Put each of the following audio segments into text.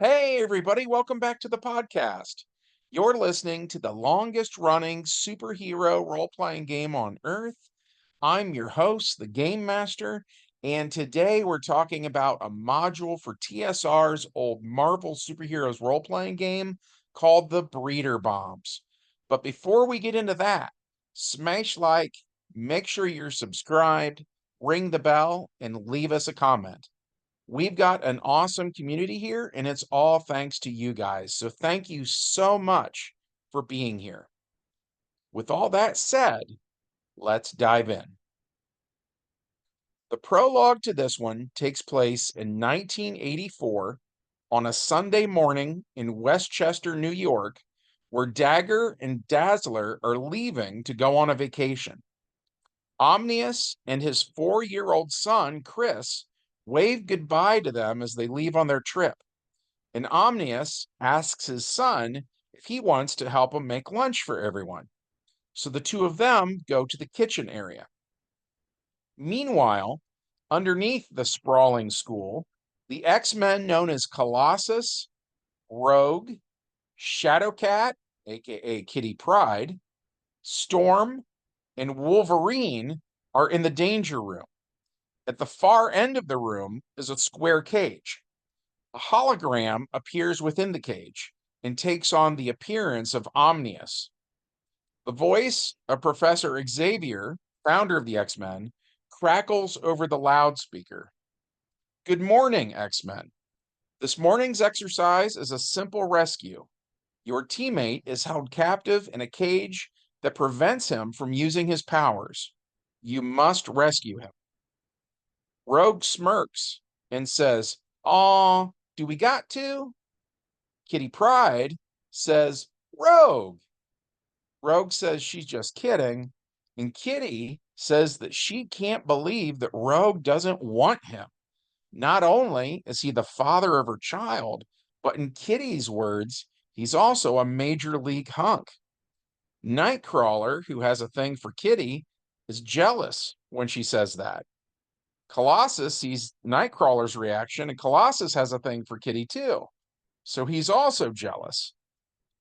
Hey, everybody, welcome back to the podcast. You're listening to the longest running superhero role playing game on Earth. I'm your host, the Game Master, and today we're talking about a module for TSR's old Marvel Superheroes role playing game called the Breeder Bombs. But before we get into that, smash like, make sure you're subscribed, ring the bell, and leave us a comment. We've got an awesome community here, and it's all thanks to you guys. So thank you so much for being here. With all that said, let's dive in. The prologue to this one takes place in 1984 on a Sunday morning in Westchester, New York, where Dagger and Dazzler are leaving to go on a vacation. Omnius and his 4-year-old son, Chris, wave goodbye to them as they leave on their trip. And Omnius asks his son if he wants to help him make lunch for everyone. So the two of them go to the kitchen area. Meanwhile, underneath the sprawling school, the X-Men known as Colossus, Rogue, Shadowcat, aka Kitty Pryde, Storm, and Wolverine are in the danger room. At the far end of the room is a square cage. A hologram appears within the cage and takes on the appearance of Omnius. The voice of Professor Xavier, founder of the X-Men, crackles over the loudspeaker. Good morning, X-Men. This morning's exercise is a simple rescue. Your teammate is held captive in a cage that prevents him from using his powers. You must rescue him. Rogue smirks and says, "Aw, do we got to?" Kitty Pryde says, "Rogue." Rogue says she's just kidding, and Kitty says that she can't believe that Rogue doesn't want him. Not only is he the father of her child, but in Kitty's words, he's also a major league hunk. Nightcrawler, who has a thing for Kitty, is jealous when she says that. Colossus sees Nightcrawler's reaction, and Colossus has a thing for Kitty too. So he's also jealous.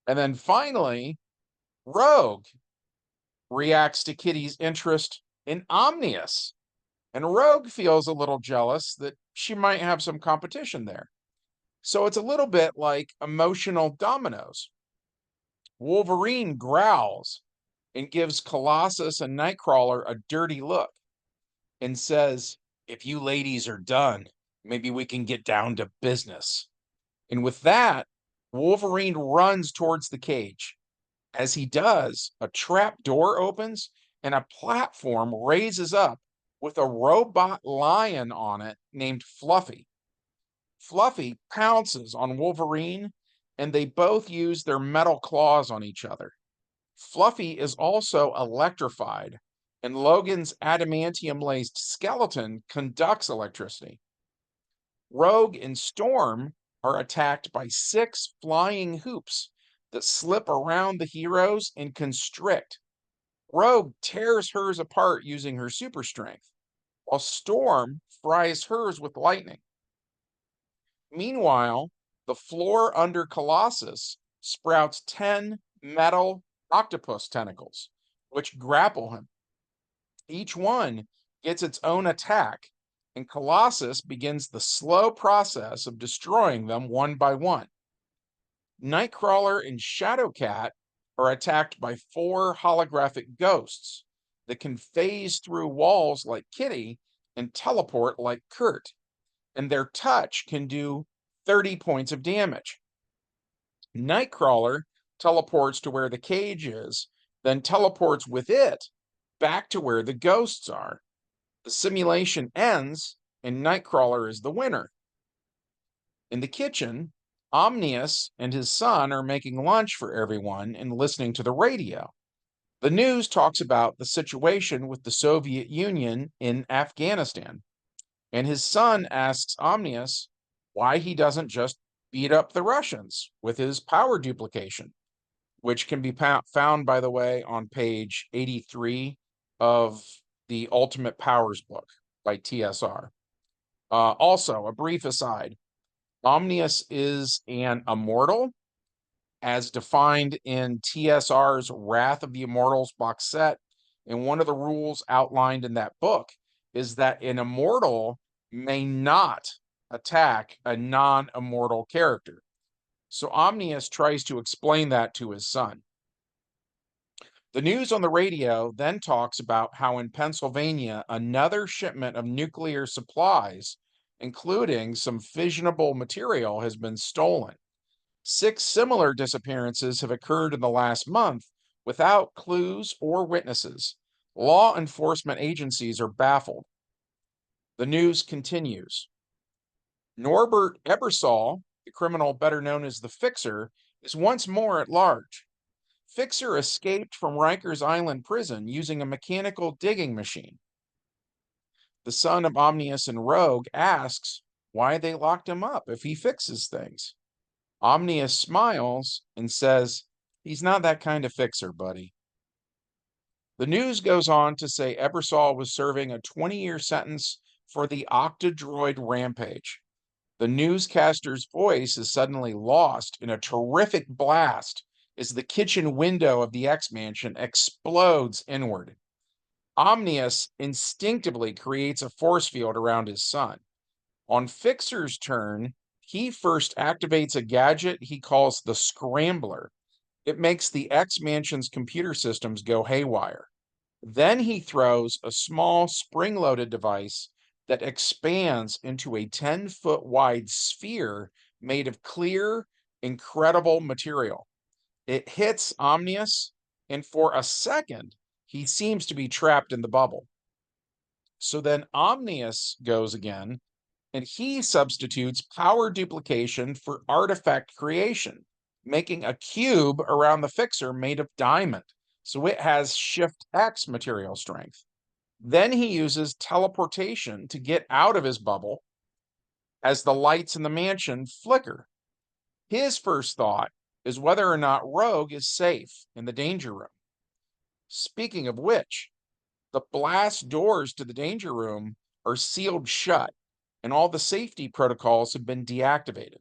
And then finally, Rogue reacts to Kitty's interest in Omnius. And Rogue feels a little jealous that she might have some competition there. So it's a little bit like emotional dominoes. Wolverine growls and gives Colossus and Nightcrawler a dirty look and says, "If you ladies are done, maybe we can get down to business." And with that, Wolverine runs towards the cage. As he does, a trap door opens and a platform raises up with a robot lion on it named Fluffy. Fluffy pounces on Wolverine, and they both use their metal claws on each other. Fluffy is also electrified, and Logan's adamantium laced skeleton conducts electricity. Rogue and Storm are attacked by 6 flying hoops that slip around the heroes and constrict. Rogue tears hers apart using her super strength, while Storm fries hers with lightning. Meanwhile, the floor under Colossus sprouts 10 metal octopus tentacles, which grapple him. Each one gets its own attack, and Colossus begins the slow process of destroying them one by one. Nightcrawler and Shadowcat are attacked by 4 holographic ghosts that can phase through walls like Kitty and teleport like Kurt, and their touch can do 30 points of damage. Nightcrawler teleports to where the cage is, then teleports with it back to where the ghosts are. The simulation ends, and Nightcrawler is the winner. In the kitchen, Omnius and his son are making lunch for everyone and listening to the radio. The news talks about the situation with the Soviet Union in Afghanistan, and his son asks Omnius why he doesn't just beat up the Russians with his power duplication, which can be found, by the way, on page 83 of the Ultimate Powers book by TSR. Also, a brief aside, Omnius is an immortal, as defined in TSR's Wrath of the Immortals box set. And one of the rules outlined in that book is that an immortal may not attack a non immortal character. So Omnius tries to explain that to his son. The news on the radio then talks about how in Pennsylvania, another shipment of nuclear supplies, including some fissionable material, has been stolen. 6 similar disappearances have occurred in the last month without clues or witnesses. Law enforcement agencies are baffled. The news continues. Norbert Ebersol, the criminal better known as the Fixer, is once more at large. Fixer escaped from Rikers Island prison using a mechanical digging machine. The son of Omnius and Rogue asks why they locked him up if he fixes things. Omnius smiles and says, "He's not that kind of fixer, buddy." The news goes on to say Ebersol was serving a 20-year sentence for the Octodroid rampage. The newscaster's voice is suddenly lost in a terrific blast as the kitchen window of the X Mansion explodes inward. Omnius instinctively creates a force field around his son. On Fixer's turn, he first activates a gadget he calls the Scrambler. It makes the X Mansion's computer systems go haywire. Then he throws a small spring loaded device that expands into a 10-foot wide sphere made of clear, incredible material. It hits Omnius, and for a second, he seems to be trapped in the bubble. So then Omnius goes again, and he substitutes power duplication for artifact creation, making a cube around the Fixer made of diamond. So it has Shift X material strength. Then he uses teleportation to get out of his bubble as the lights in the mansion flicker. His first thought is whether or not Rogue is safe in the danger room. Speaking of which, the blast doors to the danger room are sealed shut, and all the safety protocols have been deactivated.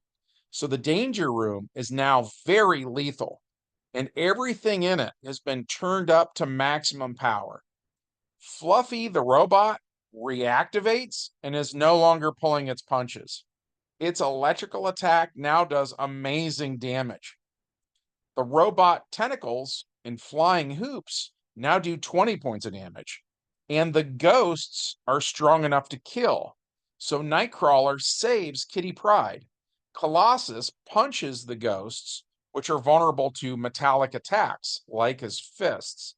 So the danger room is now very lethal, and everything in it has been turned up to maximum power. Fluffy the robot reactivates and is no longer pulling its punches. Its electrical attack now does amazing damage. The robot tentacles and flying hoops now do 20 points of damage. And the ghosts are strong enough to kill. So Nightcrawler saves Kitty Pryde. Colossus punches the ghosts, which are vulnerable to metallic attacks, like his fists.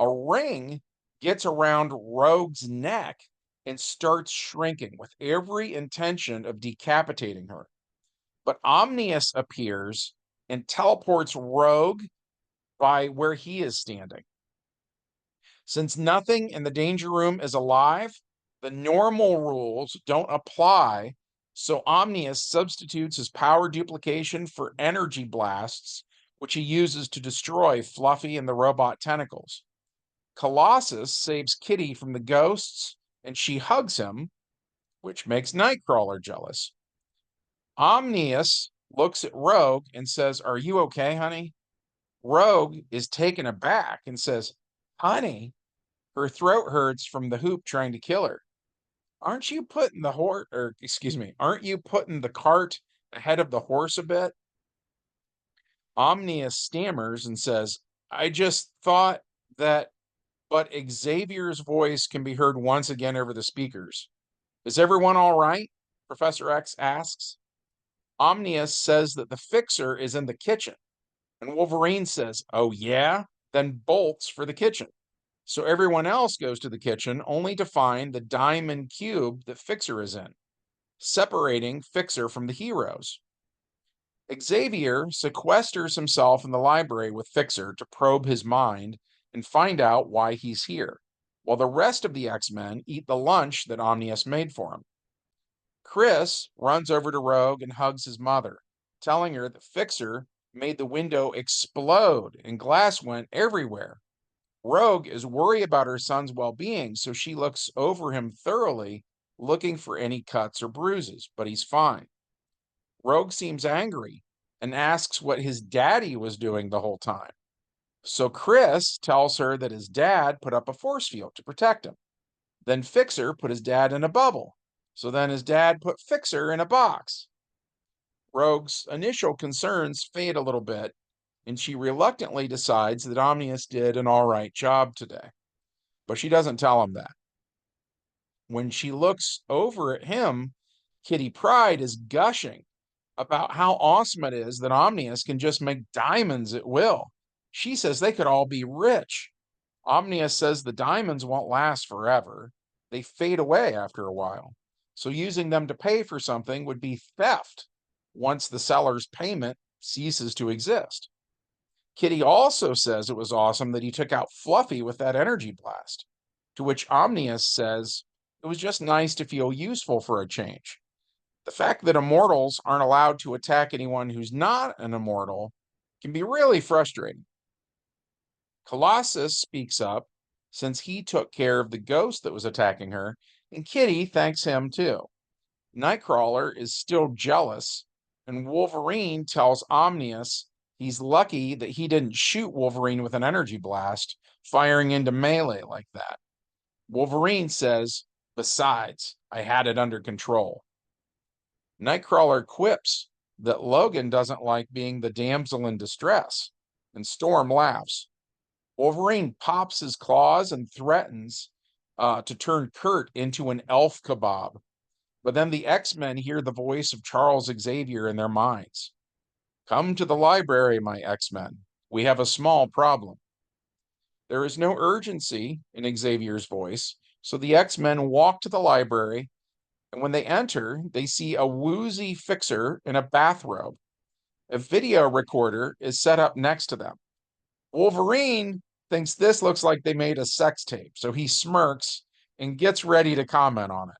A ring gets around Rogue's neck and starts shrinking with every intention of decapitating her. But Omnius appears and teleports Rogue by where he is standing. Since nothing in the danger room is alive, the normal rules don't apply, so Omnius substitutes his power duplication for energy blasts, which he uses to destroy Fluffy and the robot tentacles. Colossus saves Kitty from the ghosts, and she hugs him, which makes Nightcrawler jealous. Omnius looks at Rogue and says, "Are you okay, honey?" Rogue is taken aback and says, "Honey?" Her throat hurts from the hoop trying to kill her. Aren't you putting the aren't you putting the cart ahead of the horse a bit? Omnius stammers and says, "I just thought that," but Xavier's voice can be heard once again over the speakers. "Is everyone all right?" Professor X asks. Omnius says that the Fixer is in the kitchen, and Wolverine says, "Oh yeah?" Then bolts for the kitchen. So everyone else goes to the kitchen only to find the diamond cube that Fixer is in, separating Fixer from the heroes. Xavier sequesters himself in the library with Fixer to probe his mind and find out why he's here, while the rest of the X-Men eat the lunch that Omnius made for him. Chris runs over to Rogue and hugs his mother, telling her that Fixer made the window explode and glass went everywhere. Rogue is worried about her son's well-being, so she looks over him thoroughly, looking for any cuts or bruises, but he's fine. Rogue seems angry and asks what his daddy was doing the whole time. So Chris tells her that his dad put up a force field to protect him. Then Fixer put his dad in a bubble. So then his dad put Fixer in a box. Rogue's initial concerns fade a little bit, and she reluctantly decides that Omnius did an all right job today. But she doesn't tell him that. When she looks over at him, Kitty Pryde is gushing about how awesome it is that Omnius can just make diamonds at will. She says they could all be rich. Omnius says the diamonds won't last forever. They fade away after a while. So using them to pay for something would be theft once the seller's payment ceases to exist. Kitty also says it was awesome that he took out Fluffy with that energy blast, to which Omnius says it was just nice to feel useful for a change. The fact that immortals aren't allowed to attack anyone who's not an immortal can be really frustrating. Colossus speaks up since he took care of the ghost that was attacking her, and Kitty thanks him too. Nightcrawler is still jealous, and Wolverine tells Omnius he's lucky that he didn't shoot Wolverine with an energy blast, firing into melee like that. Wolverine says, "Besides, I had it under control." Nightcrawler quips that Logan doesn't like being the damsel in distress, and Storm laughs. Wolverine pops his claws and threatens to turn Kurt into an elf kebab. But then the X-Men hear the voice of Charles Xavier in their minds. "Come to the library, my X-Men. We have a small problem." There is no urgency in Xavier's voice, so the X-Men walk to the library, and when they enter, they see a woozy Fixer in a bathrobe. A video recorder is set up next to them. Wolverine thinks this looks like they made a sex tape, so he smirks and gets ready to comment on it.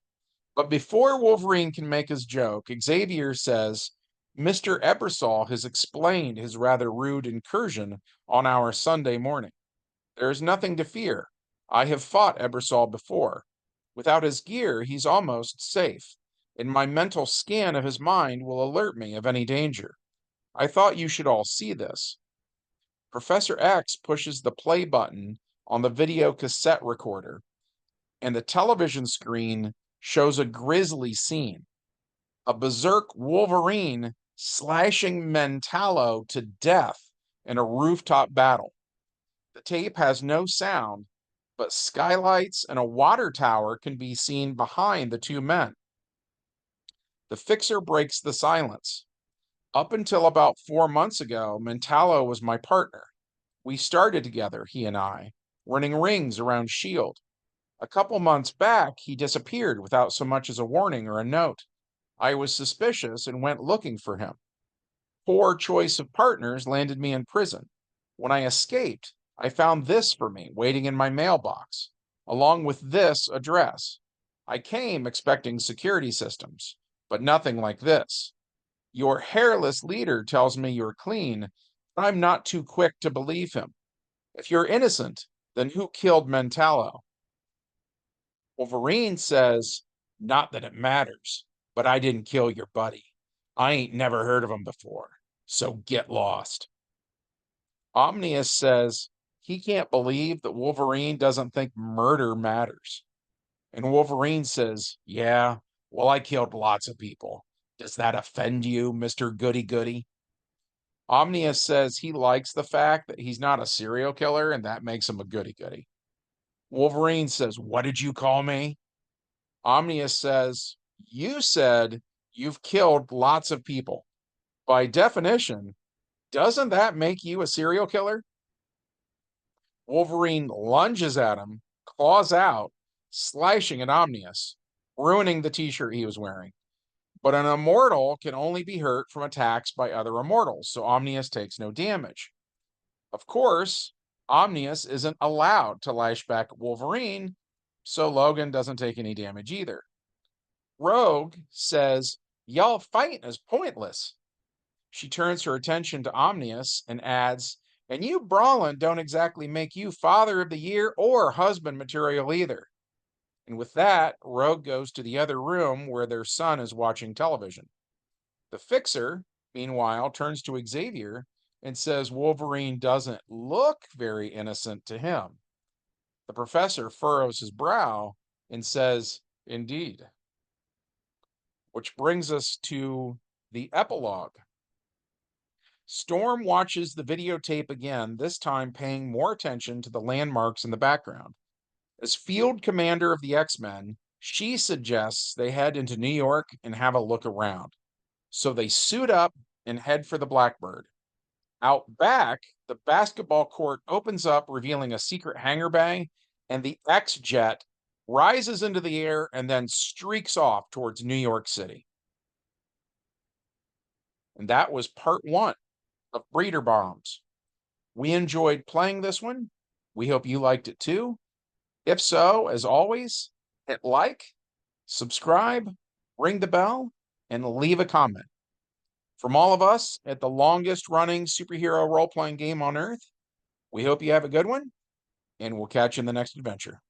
But before Wolverine can make his joke, Xavier says, "Mr. Ebersol has explained his rather rude incursion on our Sunday morning. There is nothing to fear. I have fought Ebersol before. Without his gear, he's almost safe, and my mental scan of his mind will alert me of any danger. I thought you should all see this." Professor X pushes the play button on the video cassette recorder, and the television screen shows a grisly scene. A berserk Wolverine slashing Mentallo to death in a rooftop battle. The tape has no sound, but skylights and a water tower can be seen behind the two men. The Fixer breaks the silence. "Up until about 4 months ago, Mentallo was my partner. We started together, he and I, running rings around S.H.I.E.L.D. A couple months back, he disappeared without so much as a warning or a note. I was suspicious and went looking for him. Poor choice of partners landed me in prison. When I escaped, I found this for me waiting in my mailbox, along with this address. I came expecting security systems, but nothing like this. Your hairless leader tells me you're clean, but I'm not too quick to believe him. If you're innocent, then who killed Mentallo?" Wolverine says, "Not that it matters, but I didn't kill your buddy. I ain't never heard of him before, so get lost." Omnius says he can't believe that Wolverine doesn't think murder matters. And Wolverine says, "Yeah, well, I killed lots of people. Does that offend you, Mr. Goody Goody?" Omnius says he likes the fact that he's not a serial killer and that makes him a goody goody. Wolverine says, "What did you call me?" Omnius says, "You said you've killed lots of people. By definition, doesn't that make you a serial killer?" Wolverine lunges at him, claws out, slashing at Omnius, ruining the t-shirt he was wearing. But an immortal can only be hurt from attacks by other immortals, so Omnius takes no damage. Of course, Omnius isn't allowed to lash back at Wolverine, so Logan doesn't take any damage either. Rogue says, "Y'all fighting is pointless." She turns her attention to Omnius and adds, "And you brawling don't exactly make you father of the year or husband material either." And with that, Rogue goes to the other room where their son is watching television. The Fixer, meanwhile, turns to Xavier and says Wolverine doesn't look very innocent to him. The professor furrows his brow and says, "Indeed." Which brings us to the epilogue. Storm watches the videotape again, this time paying more attention to the landmarks in the background. As field commander of the X-Men, she suggests they head into New York and have a look around. So they suit up and head for the Blackbird. Out back, the basketball court opens up, revealing a secret hangar bay, and the X-Jet rises into the air and then streaks off towards New York City. And that was part 1 of Breeder Bombs. We enjoyed playing this one. We hope you liked it too. If so, as always, hit like, subscribe, ring the bell, and leave a comment. From all of us at the longest running superhero role-playing game on Earth, we hope you have a good one, and we'll catch you in the next adventure.